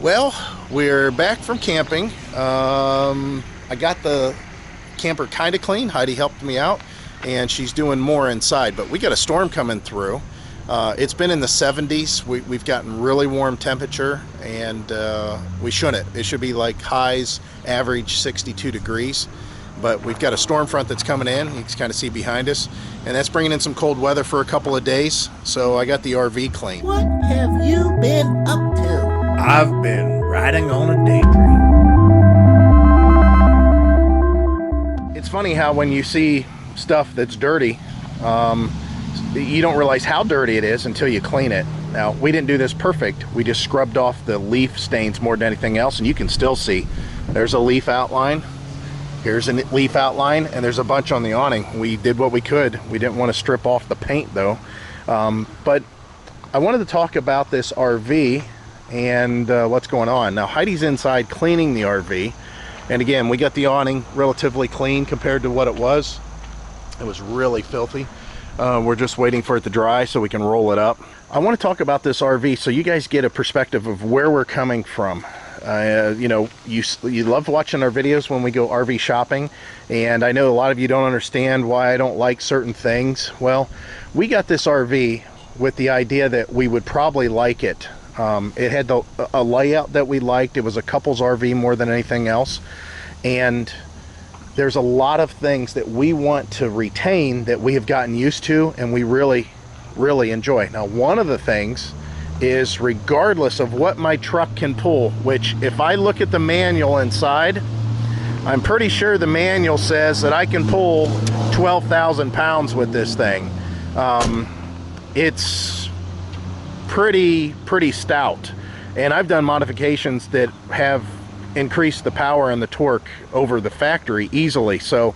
Well, we're back from camping. I got the camper kind of clean. Heidi helped me out, and she's doing more inside. But we got a storm coming through. It's been in the 70s. We've gotten really warm temperature, and we shouldn't. It should be like highs, average 62 degrees. But we've got a storm front that's coming in. You can kind of see behind us, and that's bringing in some cold weather for a couple of days. So I got the RV clean. What have you been up to? I've been riding on a daydream. It's funny how when you see stuff that's dirty, you don't realize how dirty it is until you clean it. Now, we didn't do this perfect. We just scrubbed off the leaf stains more than anything else, and you can still see there's a leaf outline. Here's a leaf outline, and there's a bunch on the awning. We did what we could. We didn't want to strip off the paint, though. But I wanted to talk about this RV and what's going on. Now, Heidi's inside cleaning the RV, and again, we got the awning relatively clean compared to what it was. It was really filthy. We're just waiting for it to dry so we can roll it up. I want to talk about this RV so you guys get a perspective of where we're coming from. You know, you love watching our videos when we go RV shopping, and I know a lot of you don't understand why I don't like certain things. Well, we got this RV with the idea that we would probably like it. It had a layout that we liked. It was a couple's RV more than anything else, and there's a lot of things that we want to retain that we have gotten used to and we really enjoy. Now, one of the things is, regardless of what my truck can pull, which if I look at the manual inside, I'm pretty sure the manual says that I can pull 12,000 pounds with this thing. It's pretty stout, and I've done modifications that have increased the power and the torque over the factory easily. So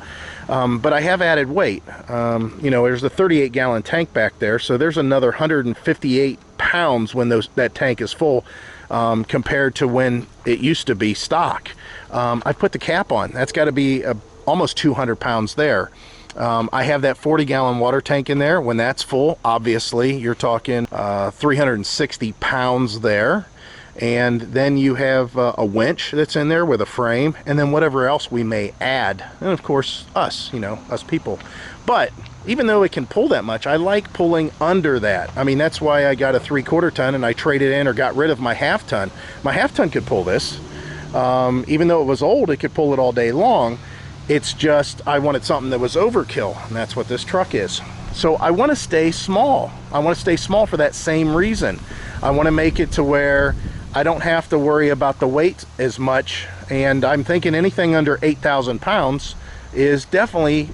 but I have added weight. You know, there's a 38-gallon tank back there, so there's another 158 pounds when that tank is full, compared to when it used to be stock. I put the cap on. That's got to be almost 200 pounds there. I have that 40-gallon water tank in there. When that's full, obviously you're talking 360 pounds there. And then you have a winch that's in there with a frame, and then whatever else we may add, and of course us, you know, us people. But even though it can pull that much, I like pulling under that. I mean, that's why I got a 3/4 ton and I traded in or got rid of my 1/2 ton. My 1/2 ton could pull this. Even though it was old, it could pull it all day long. It's just I wanted something that was overkill, and that's what this truck is. So I want to stay small. I want to stay small for that same reason. I want to make it to where I don't have to worry about the weight as much, and I'm thinking anything under 8,000 pounds is definitely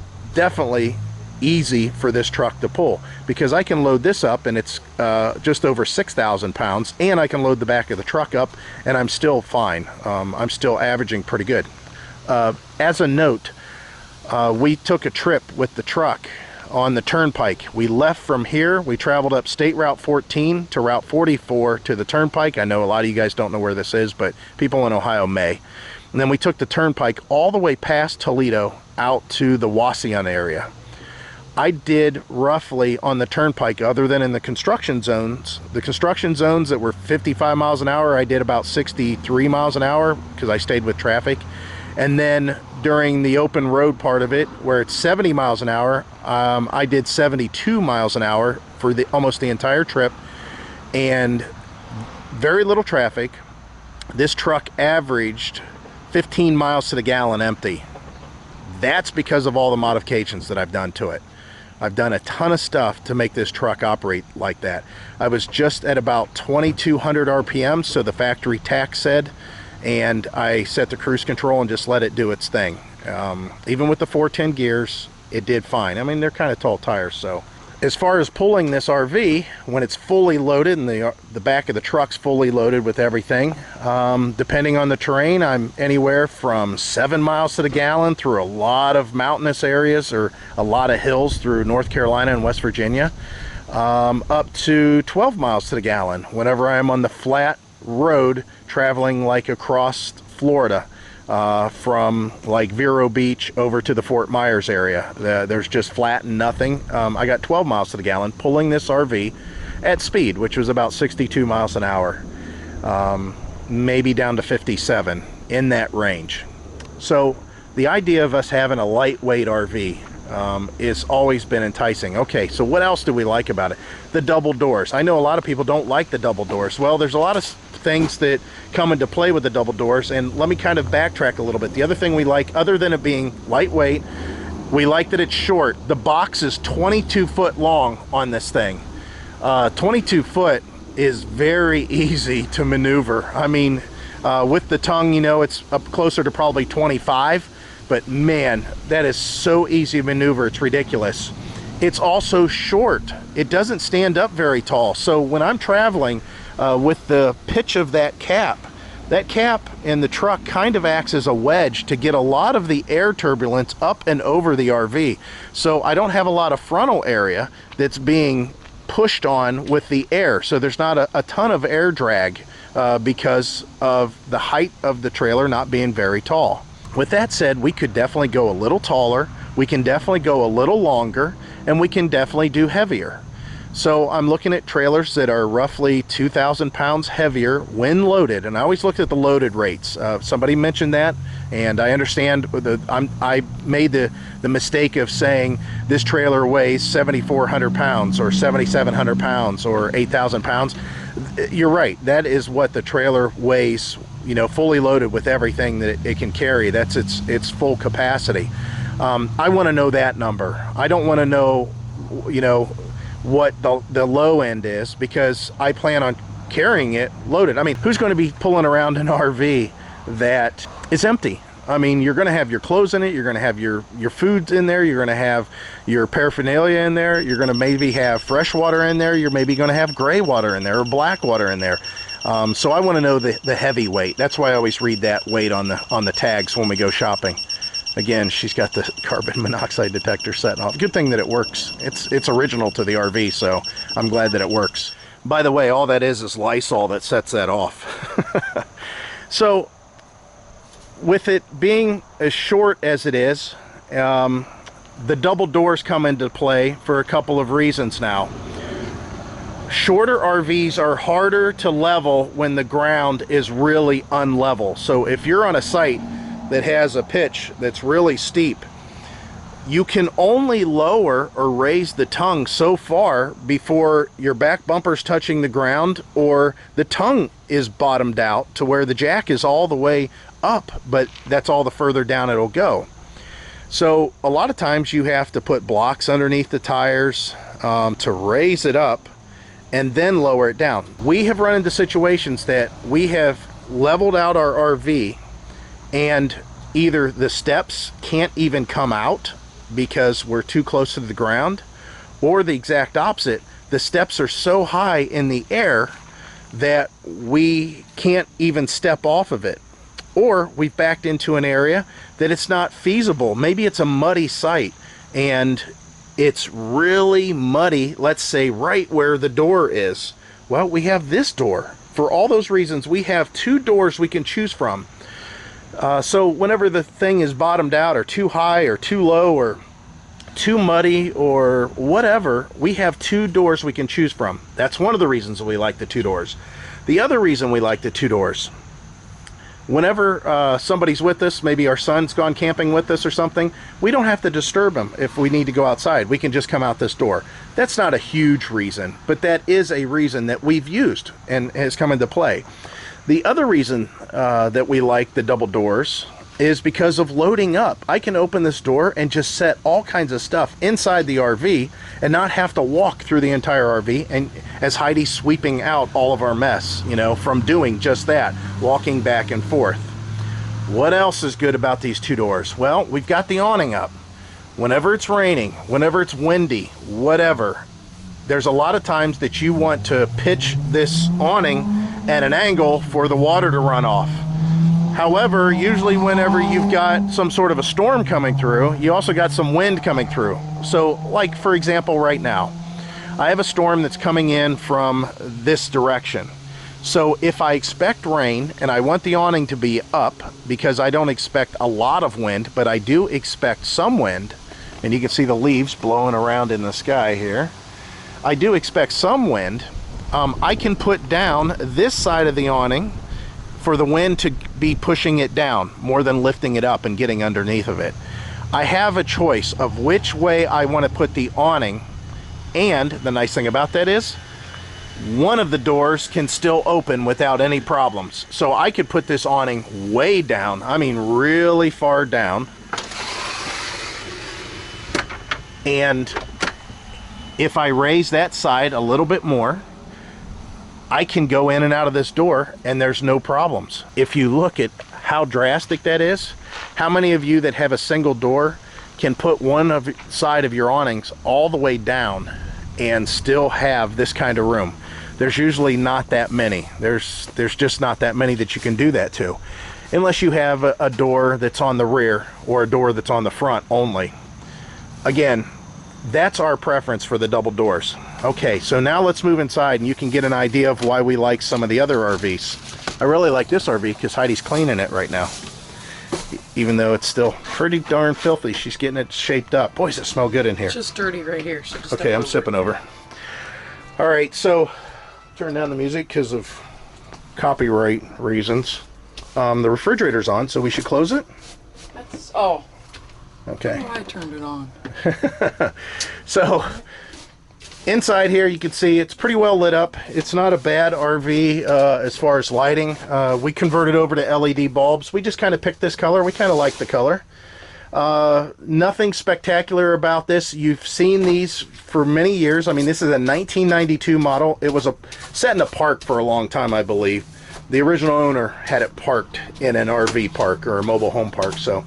easy for this truck to pull, because I can load this up and it's just over 6,000 pounds, and I can load the back of the truck up and I'm still fine. I'm still averaging pretty good. As a note, we took a trip with the truck on the turnpike. We left from here, we traveled up State Route 14 to Route 44 to the turnpike. I know a lot of you guys don't know where this is, but people in Ohio may. And then we took the turnpike all the way past Toledo out to the Wauseon area. I did roughly on the turnpike, other than in the construction zones that were 55 miles an hour, I did about 63 miles an hour because I stayed with traffic. And then during the open road part of it, where it's 70 miles an hour, I did 72 miles an hour for almost the entire trip, and very little traffic. This truck averaged 15 miles to the gallon empty. That's because of all the modifications that I've done to it. I've done a ton of stuff to make this truck operate like that. I was just at about 2,200 RPM, so the factory tach said, and I set the cruise control and just let it do its thing. Even with the 410 gears, it did fine. I mean, they're kind of tall tires. So as far as pulling this RV, when it's fully loaded and the back of the truck's fully loaded with everything, depending on the terrain, I'm anywhere from 7 miles to the gallon through a lot of mountainous areas or a lot of hills through North Carolina and West Virginia, up to 12 miles to the gallon whenever I'm on the flat road traveling like across Florida, from like Vero Beach over to the Fort Myers area. There's just flat and nothing. I got 12 miles to the gallon pulling this RV at speed, which was about 62 miles an hour. maybe down to 57, in that range. So the idea of us having a lightweight RV is always been enticing. Okay, so what else do we like about it? The double doors. I know a lot of people don't like the double doors. Well, there's a lot of things that come into play with the double doors, and let me kind of backtrack a little bit. The other thing we like, other than it being lightweight, we like that it's short. The box is 22 foot long on this thing. 22 foot is very easy to maneuver. I mean, with the tongue, you know, it's up closer to probably 25, but man, that is so easy to maneuver, it's ridiculous. It's also short. It doesn't stand up very tall. So when I'm traveling with the pitch of that cap in the truck kind of acts as a wedge to get a lot of the air turbulence up and over the RV. So I don't have a lot of frontal area that's being pushed on with the air. So there's not a ton of air drag because of the height of the trailer not being very tall. With that said, we could definitely go a little taller, we can definitely go a little longer, and we can definitely do heavier. So I'm looking at trailers that are roughly 2,000 pounds heavier when loaded, and I always looked at the loaded rates. Somebody mentioned that, and I understand I made the mistake of saying this trailer weighs 7,400 pounds or 7,700 pounds or 8,000 pounds. You're right, that is what the trailer weighs, you know, fully loaded with everything that it can carry. That's its full capacity. I want to know that number. I don't want to know, you know, what the low end is, because I plan on carrying it loaded. I mean, who's going to be pulling around an RV that is empty? I mean, you're going to have your clothes in it, you're going to have your foods in there, you're going to have your paraphernalia in there, you're going to maybe have fresh water in there, you're maybe going to have gray water in there or black water in there. So I want to know the heavy weight. That's why I always read that weight on the tags when we go shopping. Again, she's got the carbon monoxide detector set off. Good thing that it works. It's original to the RV, so I'm glad that it works. By the way, all that is Lysol that sets that off. So with it being as short as it is, the double doors come into play for a couple of reasons now. Shorter RVs are harder to level when the ground is really unlevel. So if you're on a site that has a pitch that's really steep, you can only lower or raise the tongue so far before your back bumper's touching the ground or the tongue is bottomed out to where the jack is all the way up, but that's all the further down it'll go. So a lot of times you have to put blocks underneath the tires to raise it up and then lower it down. We have run into situations that we have leveled out our RV and either the steps can't even come out because we're too close to the ground, or the exact opposite, the steps are so high in the air that we can't even step off of it, or we've backed into an area that it's not feasible. Maybe it's a muddy site and it's really muddy, let's say right where the door is. Well, we have this door. For all those reasons, we have two doors we can choose from. So whenever the thing is bottomed out or too high or too low or too muddy or whatever, we have two doors we can choose from. That's one of the reasons we like the two doors. The other reason we like the two doors, whenever somebody's with us, maybe our son's gone camping with us or something, we don't have to disturb him if we need to go outside. We can just come out this door. That's not a huge reason, but that is a reason that we've used and has come into play. The other reason that we like the double doors is because of loading up. I can open this door and just set all kinds of stuff inside the RV and not have to walk through the entire RV, and as Heidi's sweeping out all of our mess, you know, from doing just that, walking back and forth. What else is good about these two doors? Well, we've got the awning up. Whenever it's raining, whenever it's windy, whatever, there's a lot of times that you want to pitch this awning at an angle for the water to run off. However, usually whenever you've got some sort of a storm coming through, you also got some wind coming through. So like for example right now, I have a storm that's coming in from this direction. So if I expect rain and I want the awning to be up, because I don't expect a lot of wind, but I do expect some wind, and you can see the leaves blowing around in the sky here. I do expect some wind. I can put down this side of the awning for the wind to be pushing it down more than lifting it up and getting underneath of it. I have a choice of which way I want to put the awning, and the nice thing about that is one of the doors can still open without any problems. So I could put this awning way down, I mean really far down, and if I raise that side a little bit more, I can go in and out of this door and there's no problems. If you look at how drastic that is, how many of you that have a single door can put one side of your awnings all the way down and still have this kind of room? There's usually not that many. There's just not that many that you can do that to, unless you have a door that's on the rear or a door that's on the front only. Again, that's our preference for the double doors. Okay, so now let's move inside and you can get an idea of why we like some of the other RVs. I really like this RV because Heidi's cleaning it right now. Even though it's still pretty darn filthy, she's getting it shaped up. Boy, does it smell good in here. It's just dirty right here. So just okay, I'm sipping over. All right, so turn down the music because of copyright reasons. The refrigerator's on, so we should close it. That's, oh. Okay. Oh, I turned it on. So inside here you can see it's pretty well lit up. It's not a bad RV as far as lighting. We converted over to LED bulbs. We just kind of picked this color. We kind of like the color. Nothing spectacular about this. You've seen these for many years. I mean, this is a 1992 model. It was set in a park for a long time, I believe. The original owner had it parked in an RV park or a mobile home park. So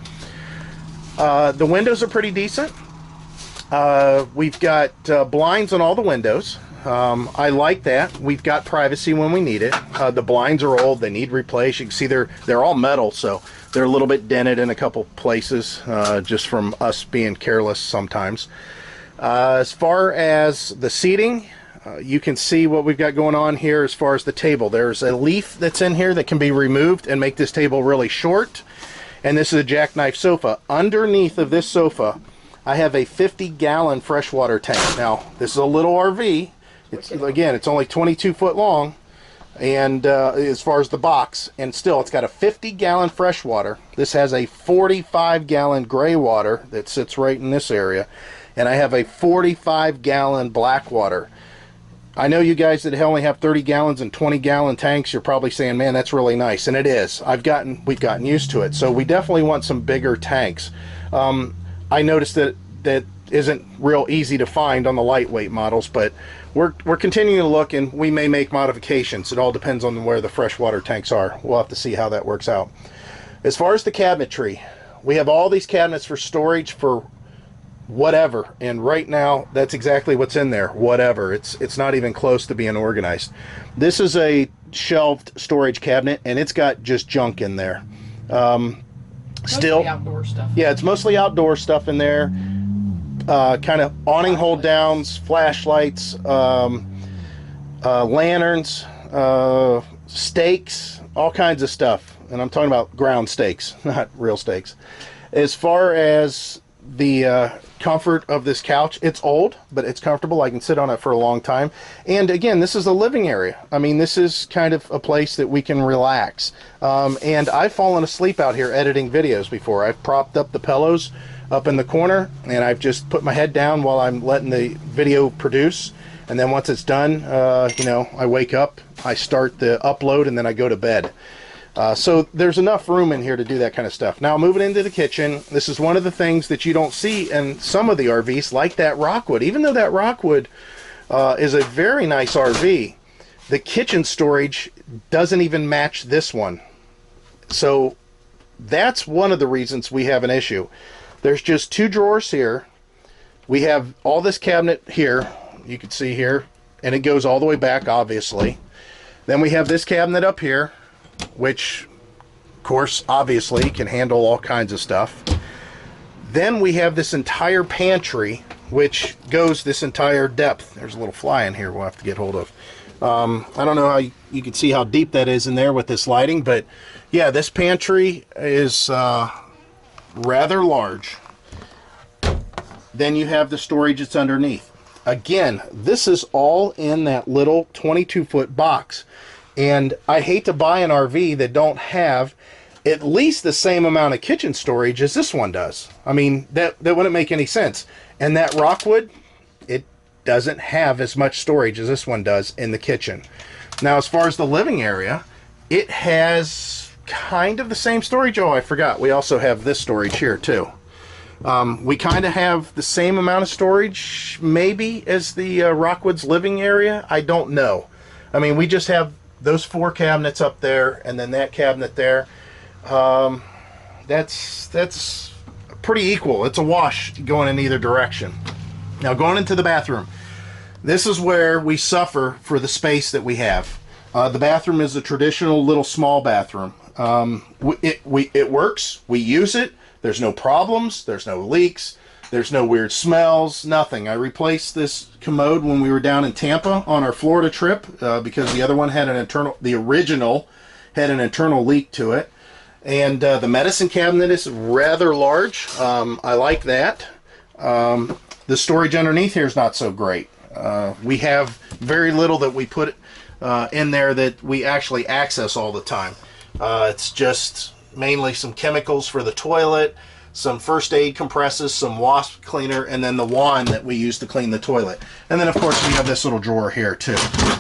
the windows are pretty decent. We've got blinds on all the windows. I like that. We've got privacy when we need it. The blinds are old. They need replaced. You can see they're all metal, so they're a little bit dented in a couple places, just from us being careless sometimes. As far as the seating, you can see what we've got going on here as far as the table. There's a leaf that's in here that can be removed and make this table really short. And this is a jackknife sofa. Underneath of this sofa, I have a 50-gallon freshwater tank. Now, this is a little RV. Again, it's only 22 foot long, and as far as the box, and still, it's got a 50-gallon freshwater. This has a 45-gallon gray water that sits right in this area, and I have a 45-gallon black water. I know you guys that only have 30 gallons and 20-gallon tanks, you're probably saying, man, that's really nice, and it is. We've gotten used to it, so we definitely want some bigger tanks. I noticed that isn't real easy to find on the lightweight models, but we're continuing to look, and we may make modifications. It all depends on where the freshwater tanks are. We'll have to see how that works out. As far as the cabinetry, we have all these cabinets for storage for whatever, and right now that's exactly what's in there. Whatever. It's not even close to being organized. This is a shelved storage cabinet, and it's got just junk in there. Still outdoor stuff. Yeah, it's mostly outdoor stuff in there. Kind of awning hold downs, flashlights, lanterns, stakes, all kinds of stuff. And I'm talking about ground stakes, not real stakes. As far as the comfort of this couch, it's old, but it's comfortable. I can sit on it for a long time. And again, this is a living area. I mean, this is kind of a place that we can relax. And I've fallen asleep out here editing videos before. I've propped up the pillows up in the corner, and I've just put my head down while I'm letting the video produce. And then once it's done, you know, I wake up, I start the upload, and then I go to bed. So there's enough room in here to do that kind of stuff. Now, moving into the kitchen, this is one of the things that you don't see in some of the RVs, like that Rockwood. Even though that Rockwood is a very nice RV, the kitchen storage doesn't even match this one. So that's one of the reasons we have an issue. There's just two drawers here. We have all this cabinet here, you can see here, and it goes all the way back, obviously. Then we have this cabinet up here, which, of course, obviously can handle all kinds of stuff. Then we have this entire pantry, which goes this entire depth. There's a little fly in here we'll have to get hold of. I don't know how you can see how deep that is in there with this lighting, but yeah, this pantry is rather large. Then you have the storage that's underneath. Again, this is all in that little 22-foot box. And I hate to buy an RV that don't have at least the same amount of kitchen storage as this one does. I mean, that wouldn't make any sense. And that Rockwood, it doesn't have as much storage as this one does in the kitchen. Now, as far as the living area, it has kind of the same storage. Oh, I forgot. We also have this storage here, too. We kind of have the same amount of storage, maybe, as the Rockwood's living area. I don't know. I mean, we just have those 4 cabinets up there, and then that cabinet there. That's pretty equal. It's a wash going in either direction. Now, going into the bathroom. This is where we suffer for the space that we have. The bathroom is a traditional little small bathroom. It works. We use it. There's no problems. There's no leaks. There's no weird smells. Nothing. I replaced this commode when we were down in Tampa on our Florida trip because the other one had the original had an internal leak to it. And the medicine cabinet is rather large. I like that. The storage underneath here is not so great. We have very little that we put in there that we actually access all the time. It's just mainly some chemicals for the toilet, some first aid compresses, some wasp cleaner, and then the wand that we use to clean the toilet. And then, of course, we have this little drawer here, too,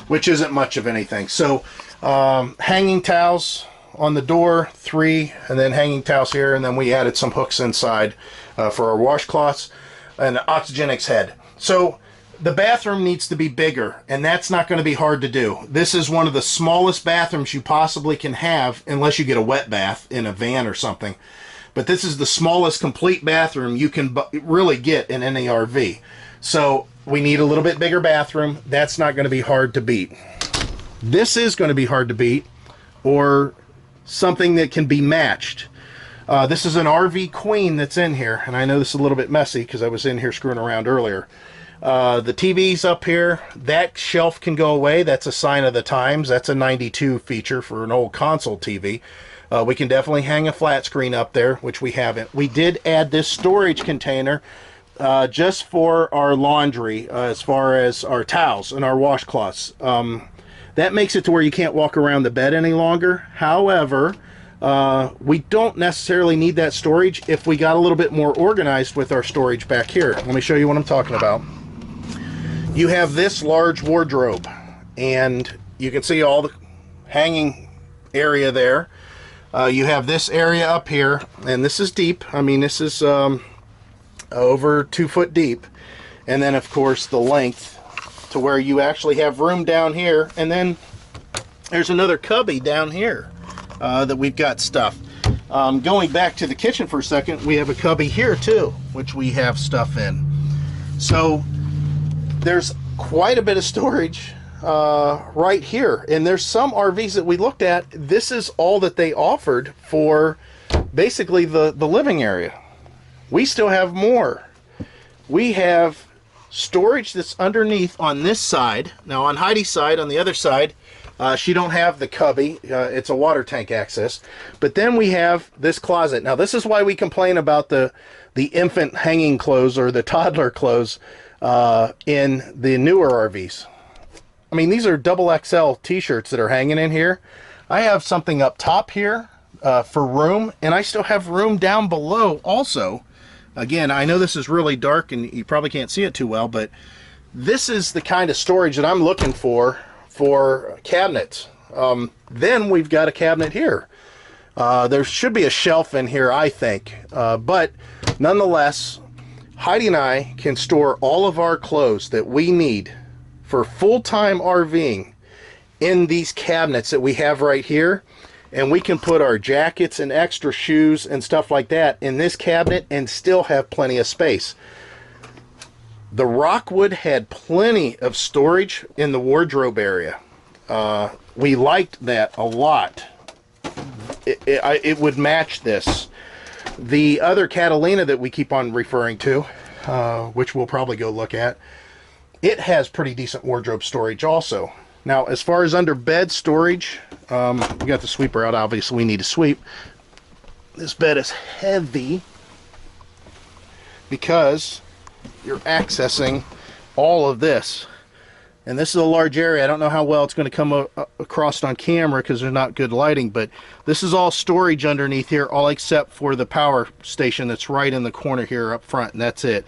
which isn't much of anything. So, hanging towels on the door, 3, and then hanging towels here, and then we added some hooks inside for our washcloths, and an Oxygenix head. So, the bathroom needs to be bigger, and that's not going to be hard to do. This is one of the smallest bathrooms you possibly can have, unless you get a wet bath in a van or something. But this is the smallest complete bathroom you can really get in any RV. So we need a little bit bigger bathroom. That's not going to be hard to beat. This is going to be hard to beat, or something that can be matched. This is an RV Queen that's in here, and I know this is a little bit messy because I was in here screwing around earlier. The TV's up here. That shelf can go away. That's a sign of the times. That's a 92 feature for an old console TV. We can definitely hang a flat screen up there, which we haven't. We did add this storage container just for our laundry, as far as our towels and our washcloths. That makes it to where you can't walk around the bed any longer. However, we don't necessarily need that storage if we got a little bit more organized with our storage back here. Let me show you what I'm talking about. You have this large wardrobe, and you can see all the hanging area there. You have this area up here, and this is deep. I mean, this is over 2 foot deep. And then, of course, the length to where you actually have room down here. And then there's another cubby down here that we've got stuff. Going back to the kitchen for a second, we have a cubby here too, which we have stuff in. So there's quite a bit of storage right here. And there's some RVs that we looked at, this is all that they offered for basically the living area. We still have more. We have storage that's underneath on this side. Now on Heidi's side, on the other side, she don't have the cubby. It's a water tank access. But then we have this closet. Now this is why we complain about the infant hanging clothes or the toddler clothes in the newer RVs. I mean, these are double XL t-shirts that are hanging in here. I have something up top here for room, and I still have room down below also. Again, I know this is really dark and you probably can't see it too well, but this is the kind of storage that I'm looking for cabinets. Then we've got a cabinet here. There should be a shelf in here, I think. But nonetheless, Heidi and I can store all of our clothes that we need for full-time RVing in these cabinets that we have right here. And we can put our jackets and extra shoes and stuff like that in this cabinet and still have plenty of space. The Rockwood had plenty of storage in the wardrobe area. We liked that a lot. It would match this. The other Catalina that we keep on referring to, which we'll probably go look at, it has pretty decent wardrobe storage also. Now, as far as under bed storage, we got the sweeper out. Obviously, we need to sweep. This bed is heavy because you're accessing all of this. And this is a large area. I don't know how well it's going to come across on camera because there's not good lighting, but this is all storage underneath here, all except for the power station that's right in the corner here up front, and that's it.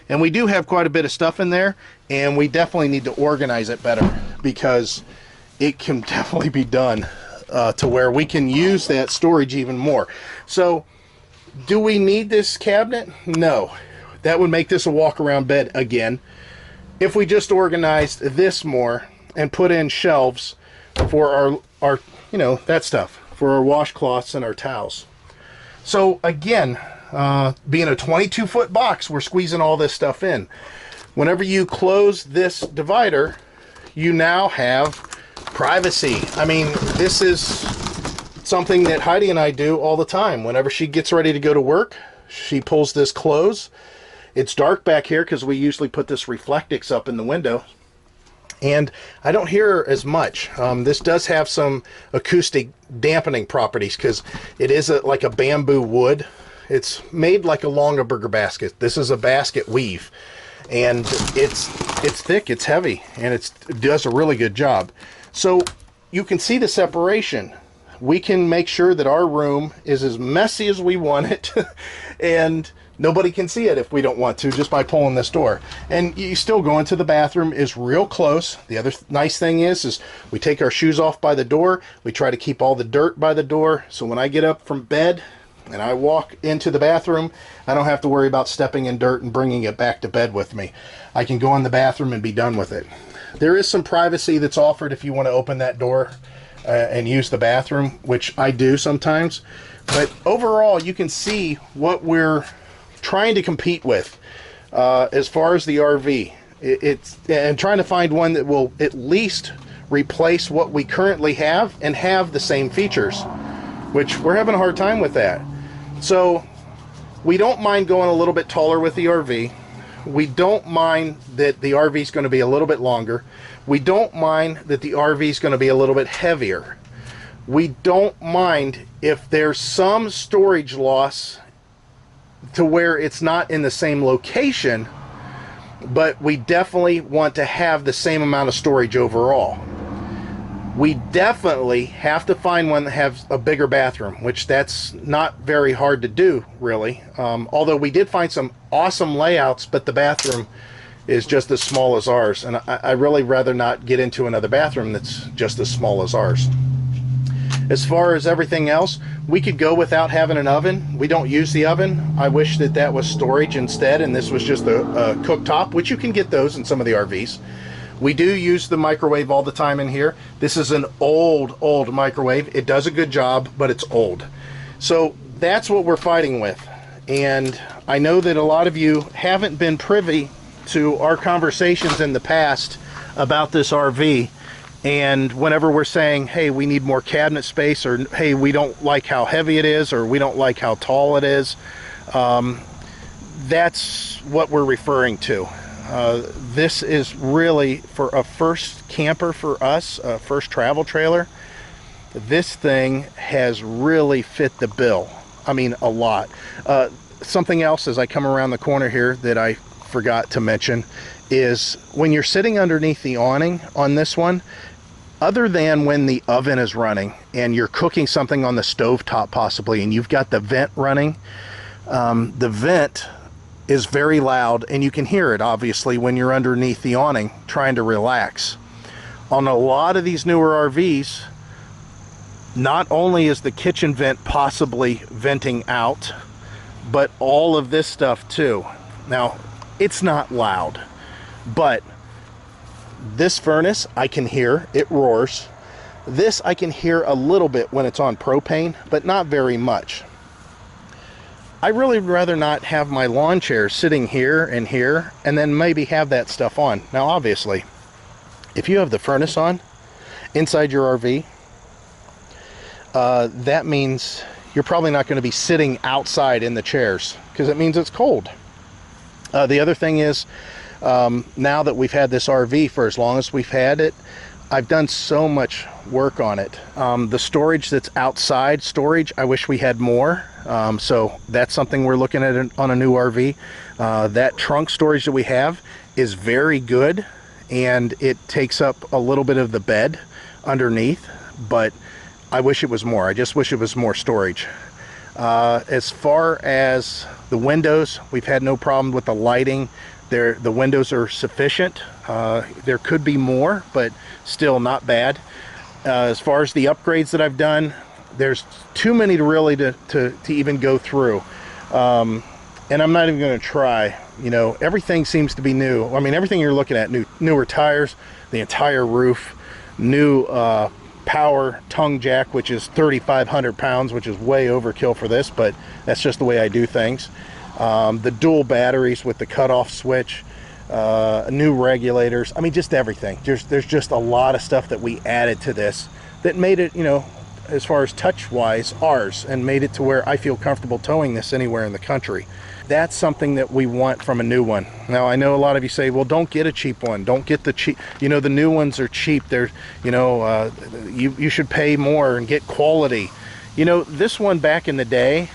And we do have quite a bit of stuff in there, and we definitely need to organize it better because it can definitely be done to where we can use that storage even more. So do we need this cabinet? No. That would make this a walk-around bed again. If we just organized this more and put in shelves for our you know, that stuff, for our washcloths and our towels. So again, being a 22-foot box, we're squeezing all this stuff in. Whenever you close this divider, you now have privacy. I mean, this is something that Heidi and I do all the time. Whenever she gets ready to go to work, she pulls this close. It's dark back here because we usually put this Reflectix up in the window, and I don't hear as much. This does have some acoustic dampening properties because it is like a bamboo wood. It's made like a Longaberger basket. This is a basket weave, and it's thick, it's heavy, and it does a really good job. So you can see the separation. We can make sure that our room is as messy as we want it and nobody can see it if we don't want to, just by pulling this door. And you still go into the bathroom is real close. The other nice thing is we take our shoes off by the door. We try to keep all the dirt by the door. So when I get up from bed and I walk into the bathroom, I don't have to worry about stepping in dirt and bringing it back to bed with me. I can go in the bathroom and be done with it. There is some privacy that's offered if you want to open that door and use the bathroom, which I do sometimes. But overall, you can see what we're trying to compete with as far as the RV. And trying to find one that will at least replace what we currently have and have the same features, which we're having a hard time with that. So we don't mind going a little bit taller with the RV. We don't mind that the RV is going to be a little bit longer. We don't mind that the RV is going to be a little bit heavier. We don't mind if there's some storage loss to where it's not in the same location, but we definitely want to have the same amount of storage overall. We definitely have to find one that has a bigger bathroom, which that's not very hard to do, really. Although we did find some awesome layouts, but the bathroom is just as small as ours, and I really rather not get into another bathroom that's just as small as ours. As far as everything else, we could go without having an oven. We don't use the oven. I wish that that was storage instead, and this was just a cooktop, which you can get those in some of the RVs. We do use the microwave all the time in here. This is an old microwave. It does a good job, but it's old. So that's what we're fighting with. And I know that a lot of you haven't been privy to our conversations in the past about this RV. And whenever we're saying, hey, we need more cabinet space, or hey, we don't like how heavy it is, or we don't like how tall it is, that's what we're referring to. This is really, for a first camper for us, a first travel trailer, this thing has really fit the bill. I mean, a lot. Something else as I come around the corner here that I forgot to mention is when you're sitting underneath the awning on this one, other than when the oven is running and you're cooking something on the stovetop possibly, and you've got the vent running, the vent is very loud, and you can hear it obviously when you're underneath the awning trying to relax. On a lot of these newer RVs, not only is the kitchen vent possibly venting out, but all of this stuff too. Now, it's not loud, but this furnace I can hear, it roars. This I can hear a little bit when it's on propane, but not very much. I really would rather not have my lawn chair sitting here and then maybe have that stuff on. Now obviously, if you have the furnace on inside your RV, that means you're probably not going to be sitting outside in the chairs because it means it's cold. The other thing is, now that we've had this RV for as long as we've had it, I've done so much work on it. The storage that's outside storage, I wish we had more. So that's something we're looking at on a new RV. That trunk storage that we have is very good. and it takes up a little bit of the bed underneath, but I wish it was more. I just wish it was more storage. As far as the windows, we've had no problem with the lighting. The windows are sufficient. There could be more, but still not bad. As far as the upgrades that I've done, there's too many to really to even go through. And I'm not even going to try. You know, everything seems to be new. I mean, everything you're looking at, newer tires, the entire roof, new power tongue jack, which is 3,500 pounds, which is way overkill for this, but that's just the way I do things. The dual batteries with the cutoff switch, new regulators. I mean, just everything. There's just a lot of stuff that we added to this that made it, you know, as far as touch wise, ours, and made it to where I feel comfortable towing this anywhere in the country. That's something that we want from a new one. Now, I know a lot of you say, well, don't get a cheap one. Don't get the cheap, you know, the new ones are cheap. They're, you know, you should pay more and get quality. You know, this one back in the day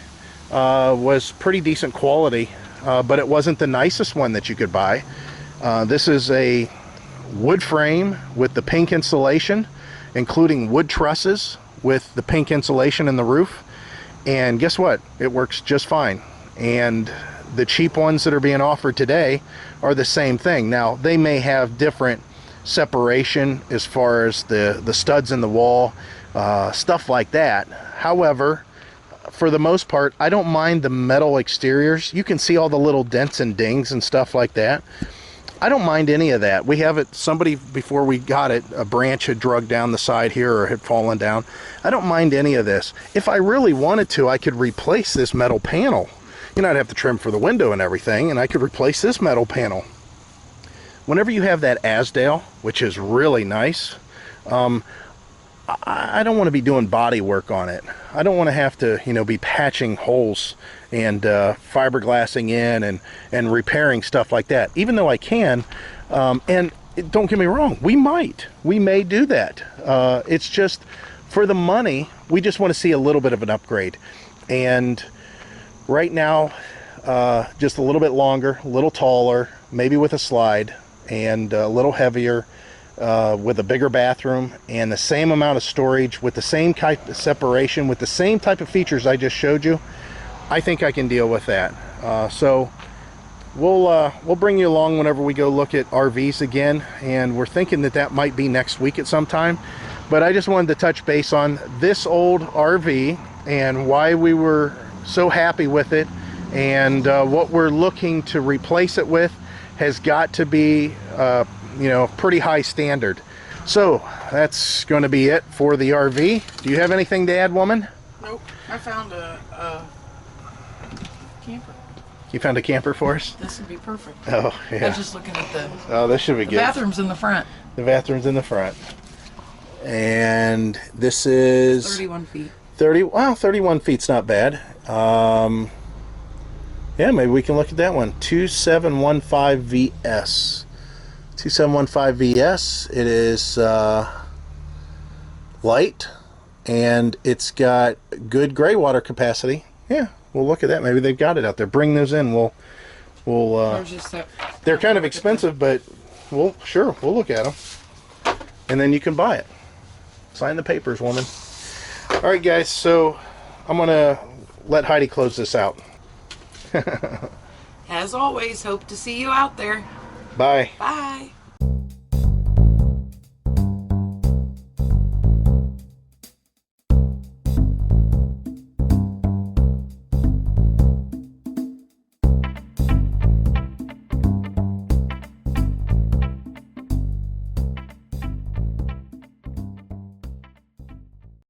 was pretty decent quality, but it wasn't the nicest one that you could buy. This is a wood frame with the pink insulation, including wood trusses with the pink insulation in the roof. And guess what? It works just fine. And the cheap ones that are being offered today are the same thing. Now, they may have different separation as far as the studs in the wall, stuff like that. However, for the most part, I don't mind the metal exteriors. You can see all the little dents and dings and stuff like that. I don't mind any of that. We have it, somebody before we got it, a branch had drug down the side here or had fallen down. I don't mind any of this. If I really wanted to, I could replace this metal panel. You know, I'd have to trim for the window and everything, and I could replace this metal panel. Whenever you have that Azdale, which is really nice, I don't want to be doing body work on it. I don't want to have to, you know, be patching holes and fiberglassing in and repairing stuff like that, even though I can. And don't get me wrong, we may do that. It's just for the money, we just want to see a little bit of an upgrade. And right now, just a little bit longer, a little taller, maybe with a slide, and a little heavier, with a bigger bathroom and the same amount of storage with the same type of separation with the same type of features I just showed you. I think I can deal with that. So we'll bring you along whenever we go look at RVs again, and we're thinking that might be next week at some time. But I just wanted to touch base on this old RV and why we were so happy with it, and what we're looking to replace it with has got to be you know, pretty high standard. So that's going to be it for the RV. Do you have anything to add, woman? Nope. I found a camper. You found a camper for us? This would be perfect. Oh, yeah. I was just looking at the Oh, this should be good. bathroom's in the front. The bathroom's in the front. And this is 31 feet. 31 feet's not bad. Yeah, maybe we can look at that one. 2715 VS. 2715 VS. It is light, and it's got good gray water capacity. Yeah, we'll look at that. Maybe they've got it out there. Bring those in. We'll they're kind of expensive, but we'll look at them, and then you can buy it. Sign the papers, woman. All right, guys. So I'm gonna let Heidi close this out. As always, hope to see you out there. Bye. Bye.